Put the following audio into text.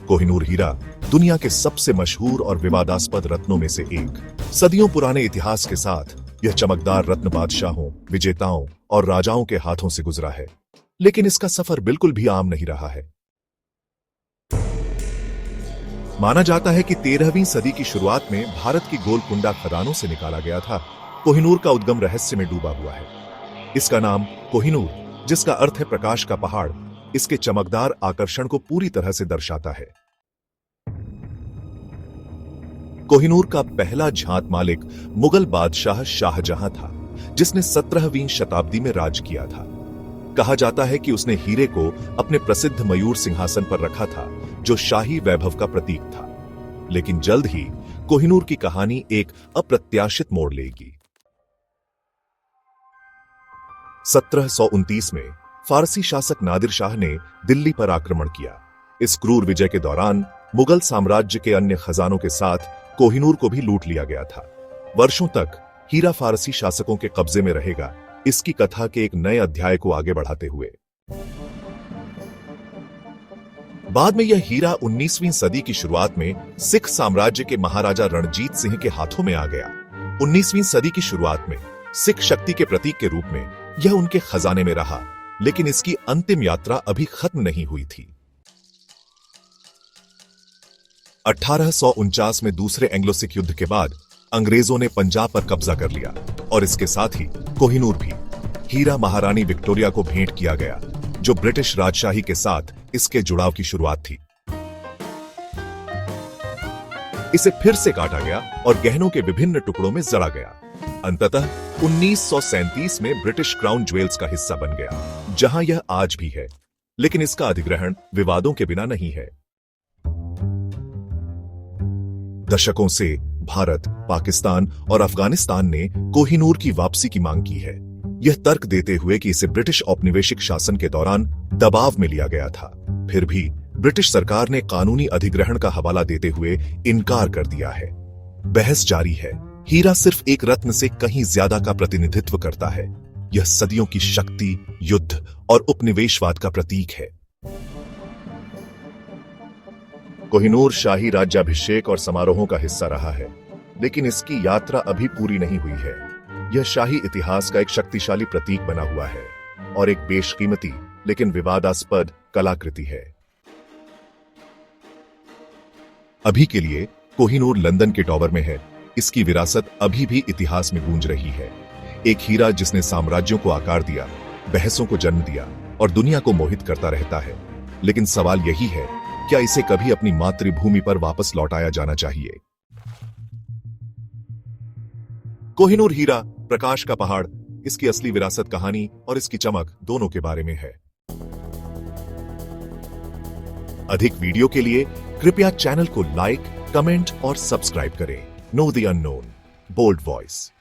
कोहिनूर हीरा दुनिया के सबसे मशहूर और विवादास्पद रत्नों में से एक। सदियों पुराने इतिहास के साथ यह चमकदार रत्न बादशाहों, विजेताओं और राजाओं के हाथों से गुजरा है, लेकिन इसका सफर बिल्कुल भी आम नहीं रहा है। माना जाता है कि 13वीं सदी की शुरुआत में भारत की गोलकुंडा खदानों से निकाला गया था। कोहिनूर का उद्गम रहस्य में डूबा हुआ है। इसका नाम कोहिनूर, जिसका अर्थ है प्रकाश का पहाड़, इसके चमकदार आकर्षण को पूरी तरह से दर्शाता है। कोहिनूर का पहला झांत मालिक मुगल बादशाह शाहजहां था, जिसने 17वीं शताब्दी में राज किया था। कहा जाता है कि उसने हीरे को अपने प्रसिद्ध मयूर सिंहासन पर रखा था, जो शाही वैभव का प्रतीक था। लेकिन जल्द ही कोहिनूर की कहानी एक अप्रत्याशित मोड़ लेगी। 1729 में फारसी शासक नादिर शाह ने दिल्ली पर आक्रमण किया। इस क्रूर विजय के दौरान मुगल साम्राज्य के अन्य खजानों के साथ कोहिनूर को भी लूट लिया गया था। वर्षों तक हीरा फारसी शासकों के कब्जे में रहेगा, इसकी कथा के एक नए अध्याय को आगे बढ़ाते हुए। बाद में यह हीरा 19वीं सदी की शुरुआत में सिख साम्राज्य के महाराजा रणजीत सिंह के हाथों में आ गया। 19वीं सदी की शुरुआत में सिख शक्ति के प्रतीक के रूप में यह उनके खजाने में रहा, लेकिन इसकी अंतिम यात्रा अभी खत्म नहीं हुई थी। 1849 में दूसरे एंग्लो सिख युद्ध के बाद अंग्रेजों ने पंजाब पर कब्जा कर लिया और इसके साथ ही कोहिनूर भी। हीरा महारानी विक्टोरिया को भेंट किया गया, जो ब्रिटिश राजशाही के साथ इसके जुड़ाव की शुरुआत थी। इसे फिर से काटा गया और गहनों के विभिन्न टुकड़ों में जड़ा गया। अंततः 1937 में ब्रिटिश क्राउन ज्वेल्स का हिस्सा बन गया, जहां यह आज भी है, लेकिन इसका अधिग्रहण विवादों के बिना नहीं है। दशकों से भारत, पाकिस्तान और अफगानिस्तान ने कोहिनूर की वापसी की मांग की है, यह तर्क देते हुए कि इसे ब्रिटिश औपनिवेशिक शासन के दौरान दबाव में लिया गया था। फिर भी ब्रिटिश सरकार ने कानूनी अधिग्रहण का हवाला देते हुए इनकार कर दिया है। बहस जारी है। हीरा सिर्फ एक रत्न से कहीं ज्यादा का प्रतिनिधित्व करता है। यह सदियों की शक्ति, युद्ध और उपनिवेशवाद का प्रतीक है। कोहिनूर शाही राज्याभिषेक और समारोहों का हिस्सा रहा है, लेकिन इसकी यात्रा अभी पूरी नहीं हुई है। यह शाही इतिहास का एक शक्तिशाली प्रतीक बना हुआ है और एक बेशकीमती लेकिन विवादास्पद कलाकृति है। अभी के लिए कोहिनूर लंदन के टॉवर में है। इसकी विरासत अभी भी इतिहास में गूंज रही है। एक हीरा जिसने साम्राज्यों को आकार दिया, बहसों को जन्म दिया और दुनिया को मोहित करता रहता है। लेकिन सवाल यही है, क्या इसे कभी अपनी मातृभूमि पर वापस लौटाया जाना चाहिए? कोहिनूर हीरा, प्रकाश का पहाड़, इसकी असली विरासत, कहानी और इसकी चमक दोनों के बारे में है। अधिक वीडियो के लिए कृपया चैनल को लाइक, कमेंट और सब्सक्राइब करें। Know the unknown, bold voice.